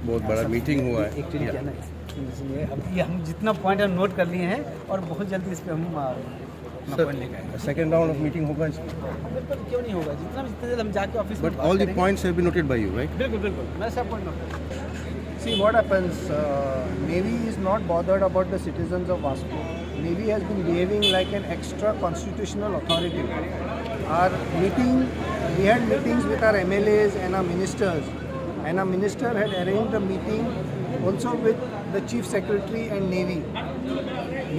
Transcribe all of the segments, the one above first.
बहुत बड़ा मीटिंग हुआ है। एक्चुअली क्या ना इसमें अब ये हम जितना पॉइंट हम नोट कर लिए हैं और बहुत जल्दी इस पे हम पॉइंट लेके आएंगे। सेकंड राउंड ऑफ मीटिंग होगा बिल्कुल क्यों नहीं होगा, जितना जल्दी हम जाके ऑफिस में but all the points have been noted by you, right? बिल्कुल बिल्कुल मैं सब पॉइंट नोट कर See what happens. Navy is not bothered about the citizens of Vasco. Navy has been behaving like an extra constitutional authority. Our meeting, we had meetings with our MLAs and our ministers, and our minister had arranged a meeting also with the Chief Secretary and Navy.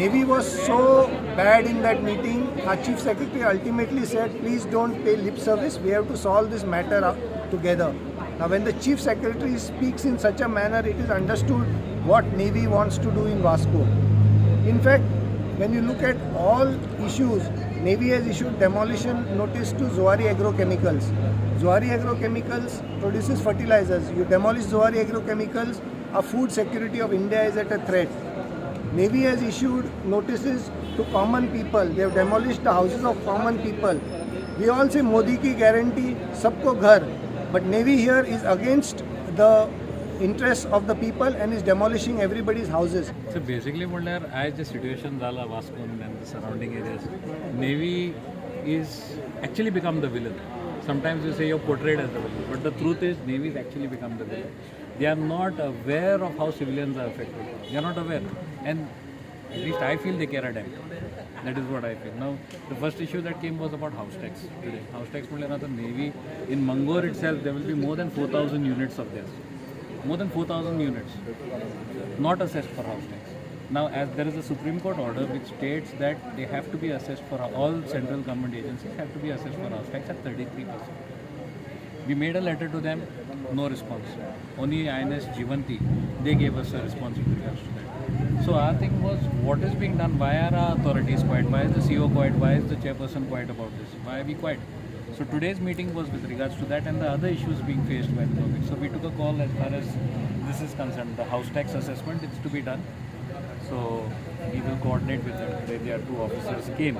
Navy was so bad in that meeting. Our Chief Secretary ultimately said, "Please don't pay lip service. We have to solve this matter together." Now, when the Chief Secretary speaks in such a manner, it is understood what Navy wants to do in Vasco. In fact, when you look at all issues, Navy has issued demolition notice to Zuari Agrochemicals. Zuari Agrochemicals produces fertilizers. You demolish Zuari Agrochemicals, our food security of India is at a threat. Navy has issued notices to common people. They have demolished the houses of common people. We all say Modi ki guarantee, sabko ghar. But Navy here is against the interests of the people and is demolishing everybody's houses. So basically म्हणल्यार आज जे situation जाला वास्कोन and the surrounding areas, Navy is actually become the villain. Sometimes you say you're portrayed as the villain, but the truth is Navy has actually become the villain. They are not aware of how civilians are affected. They are not aware, and at least I feel they care a damn. That is what I feel. Now, the first issue that came was about house tax today. House tax म्हणल्यार आता Navy in Mangor itself there will be more than 4,000 units of theirs. More than 4,000 units not assessed for house tax. Now, as there is a Supreme Court order which states that they have to be assessed for all central government agencies have to be assessed for house tax at 33%. We made a letter to them, no response. Only INS Jivanti, they gave us a response with regards to that. So our thing was, what is being done? Why are our authorities quiet? Why is the CEO quiet? Why is the chairperson quiet about this? Why are we quiet? So today's meeting was with regards to that and the other issues being faced by the public. So we took a call as far as this is concerned. The house tax assessment is to be done. So we will coordinate with them. Today their two officers came.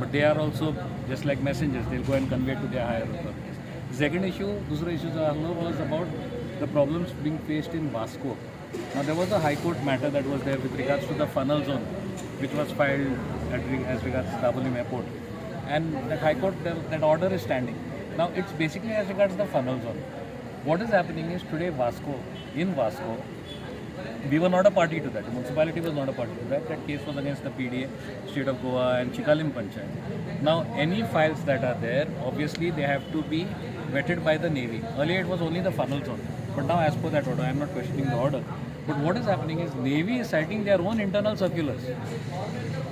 But they are also just like messengers. They'll go and convey to their higher authorities. The second issue, दूसरा issue जो आया was about the problems being faced in Vasco. Now there was a High Court matter that was there with regards to the funnel zone, which was filed as regards Dabolim Airport, and that High Court that order is standing. Now it's basically as regards the funnel zone. What is happening is today in Vasco, we were not a party to that. The municipality was not a party to that. That case was against the PDA, State of Goa, and Chikalim Panchayat. Now any files that are there, obviously they have to be vetted by the Navy. Earlier it was only the funnel zone. But now as per that order, I am not questioning the order. But what is happening is Navy is citing their own internal circulars.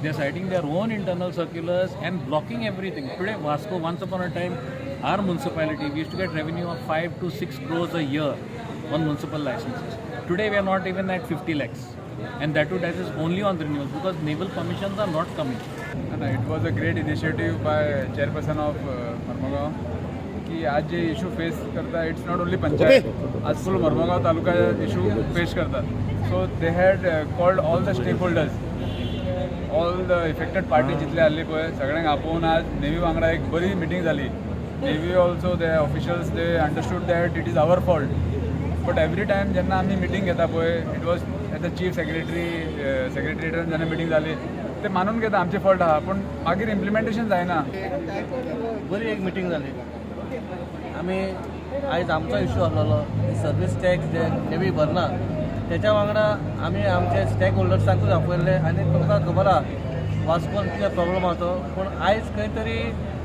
They are citing their own internal circulars and blocking everything. Today Vasco, once upon a time, our municipality, we used to get revenue of 5 to 6 crores a year on municipal licenses. Today we are not even at 50 lakhs. And that is only on the renewals because naval permissions are not coming. And it was a great initiative by chairperson of Marmagaon. कि आज जे issue face करता it's not only panchayat आज full Mormugao taluka issue face करतात so they had called all the stakeholders all the affected party जितले आसले पळय सगळ्यांक आपोवन आज नेव्ही वांगडा एक बरी मिटींग जाली navy also the officials they understood that it is our fault but every time जेन्ना आमी मिटींग घेता पळय it was as a chief सेक्रेटरीएटान जेन्ना मिटींग जाली ते मानून घेता आमचे फॉल्ट आहा पूण मागीर इम्प्लिमेंटेशन जायना बरी एक मिटींग जाली आम्ही आयज आमचो इश्यू आसलेलो सर्वीस टॅक्स जे नेवी भरना त्याच्या वांगडा आमी आमचे स्टेक होल्डर्सांकूच आपयल्ले आनी तुमकां खबर आहा वास्कोन कितें प्रॉब्लम आसा तो पूण आयज खंय तरी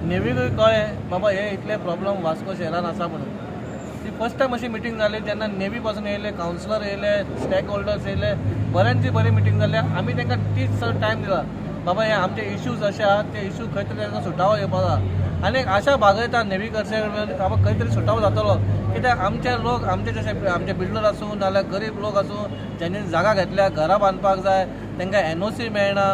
नेवीकूय कळ्ळें बाबा हे इतले प्रॉब्लम वास्को शहरान आसा म्हणून ती फर्स्ट टायम अशी मिटींग जाली जेन्ना नेवी पासून येयले कावन्सिलर येयले स्टेक होल्डर्स येयले बऱ्यांची बरी मिटींग जाली आमी तांकां तीच टायम दिला बाबा हे आमचे इश्यूज अशे आहा ते इश्यू खंय तरी तांकां सुटावो येवपाक जाय आनी आशा बागयता नेवी कडचे बाबा खंय तरी सुटावो जातलो कित्याक आमचे लोक आमचे जशे आमचे बिल्डर आसूं नाल्यार गरीब लोक आसूं जेणी जागा घेतल्या घरां बांदपाक जाय तांकां NOC मेळना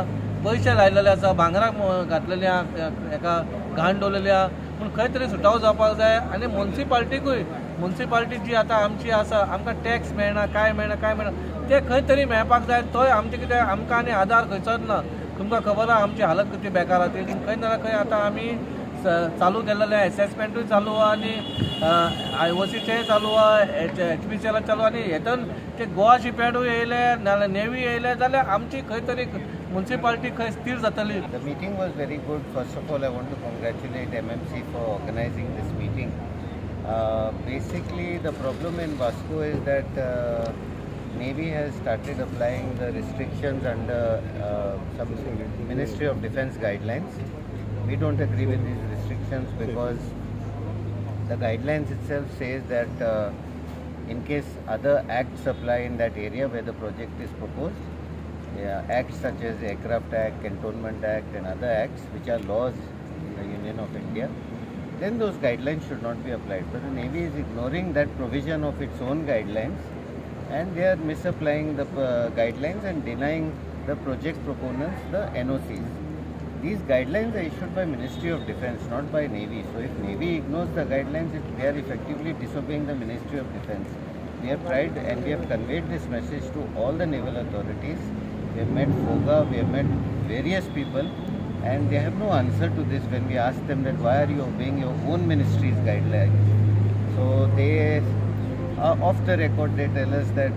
पयशे लायलेले आसा भांगराक घातलेले हेका घाण दवरलेली आहा पूण खंय तरी सुटावो जावपाक जाय आनी म्युन्सिपाल्टी जी आतां आमची आसा आमकां टॅक्स मेळना काय मेळना ते खंय तरी मेळपाक जाय थंय आमचे कितें आमकां आनी आधार खंयचोच ना तुमकां खबर आहा आमची हालत कितली बेकार आहा ती खंय ना खंय आतां आमी चालू केलेले असेसमेंटूय चालू आहा आनी IOCचेय चालू आहा HPCL चालू आनी हेतून ते गोवा शिपयार्डूय येयले नाल्यार नेवी येयले जाल्यार आमची खंय तरी म्युन्सिपालिटी खंय स्थिर जातली. The meeting was very good. First of all, I want to congratulate MMC for organizing this meeting. Basically, the problem in Vasco is that Navy has started applying the restrictions under some Ministry of Defence guidelines. We don't agree with these restrictions because the guidelines itself says that in case other acts apply in that area where the project is proposed, acts such as Aircraft Act, Cantonment Act and other acts which are laws in the Union of India, then those guidelines should not be applied. But the Navy is ignoring that provision of its own guidelines and they are misapplying the guidelines and denying the project proponents the NOCs. These guidelines are issued by Ministry of Defence, not by Navy. So if Navy ignores the guidelines, they are effectively disobeying the Ministry of Defence. We have tried and we have conveyed this message to all the naval authorities. We have met FOGA, we have met various people and they have no answer to this when we ask them that why are you obeying your own ministry's guidelines. So they off the record they tell us that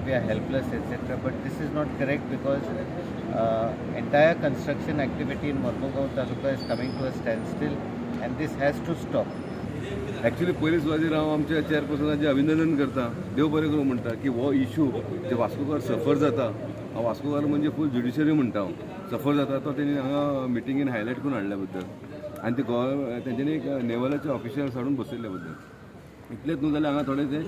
we are helpless etc. But this is not correct because entire construction activity in Mormugao Taluka is coming to a standstill and this has to stop. Actually पयलीं सुवातेर हांव आमच्या चेअरपर्सनाचें अभिनंदन करता, देव बरें करूं म्हणटा की हो इशू जे वास्कोकार सफर जाता, हांव वास्कोकार म्हणजे फूल ज्युडिशरी म्हणटा हांव, सफर जाता तो तेणी हांगा मिटिंगेन हायलायट करून हाडल्या बद्दल आनी ते तेंच्यांनी एक नेवलाचे ऑफिशियल्स हाडून बसयल्ल्या बद्दल. इतलेंच न्हू जाल्यार हांगा थोडे ते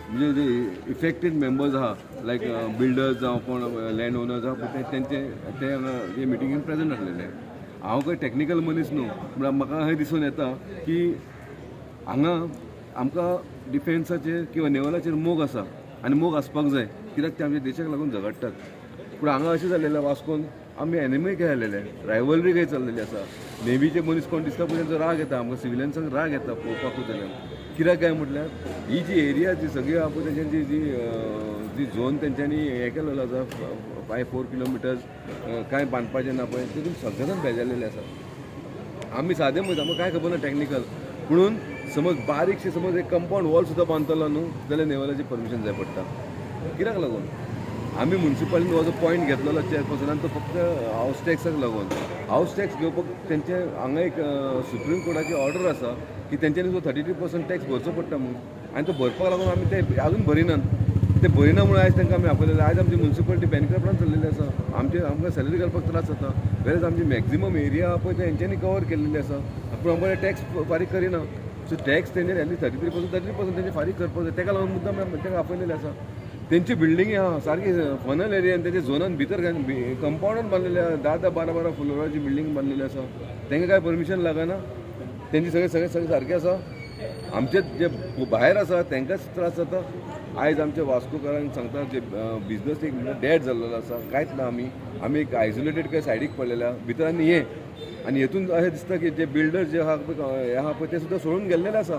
म्हणजे जे इफेक्टेड मेंबर्स आहा लायक बिल्डर्स जावं कोण लँड ओनर्स आहा तेंचे ते हांगा हे मिटिंगेन प्रेजंट आसलेले. हांव खंय टॅक्निकल मनीस न्हू म्हळ्यार म्हाका अशें दिसून येता की हांगा आमकां डिफेन्साचेर किंवा नेवलाचेर मोग आसा आनी मोग आसपाक जाय कित्याक ते आमच्या देशाक लागून झगडटात. पूण हांगा अशें जाल्लें वास्कोन आमी एनिमी खेळलेले, रायवलरी खंय चल्लेली आसा. नेवीचे मनीस कोण दिसता पळय तेंचो राग येता, आमकां सिविलियन्सांक राग येता पळोवपाकूच जाल्यार. कित्याक काय म्हटल्यार ही जी एरिया जी सगळी आहा पळय तेंच्यांची जी झोन तेंच्यांनी हें केलेलो आसा 4 किलोमिटर्स कांय बांदपाचें ना पळय तितून सगळे जाण बेजारलेले आसा. आमी सादें म्हणटा आमकां कांय खबर ना टॅक्निकल, म्हणून समज बारीकशे समज एक कंपाऊंड वॉल सुद्दां बांदतलो न्हू जाल्यार नेवलाची परमिशन जाय पडटा. कित्याक लागून आमी म्युन्सिपालिटीन हो जो पॉयंट घेतलेलो चेअरपर्सनान तो फक्त हावस टॅक्साक लागून. हावस टॅक्स घेवपाक तेंचे हांगा एक सुप्रीम कोर्टाची ऑर्डर आसा की तेंच्यांनी जो 33% टॅक्स भरचो पडटा म्हणून आनी तो भरपाक लागून आमी ते अजून भरिनात. ते भरिना म्हणून आयज तांकां आमी आपयलेले. आयज आमची म्युन्सिपालिटी बँकक्रप्टान चल्लेली आसा, आमकां सॅलरी घालपाक त्रास जाता. वेरेज आमची मॅक्झिमम एरिया पळय ते हेंच्यांनी कवर केल्लेली आसा, पूण आमकां टॅक्स फारीक करिना. सो टॅक्स तेंच्यांनी 33% तेंचे फारीक करपाक जाय, ताका लागून मुद्दाम तांकां आपयलेले आसा. तेंची बिल्डिंगी आहा सारकी फनल एरियान तेच्या झोनान भितर कंपाउंडान बांदलेले आहा, 10-12 फ्लोराची बिल्डींग बांदलेली आसा. तांकां काय परमिशन लागना, तेंची सगळे सारकें आसा. आमचे जे भायर आसा तांकांच त्रास जाता. आयज आमच्या वास्कोकारांक सांगता जे बिजनस एक डॅड जाल्लो आसा, कांयच ना. आमी एक आयसोलेटेड काय सायडीक पडलेल्या भितर आनी हे आनी हेतून अशें दिसता की जे बिल्डर जे आहा पळय ते सुद्दां सोडून गेल्लेले आसा.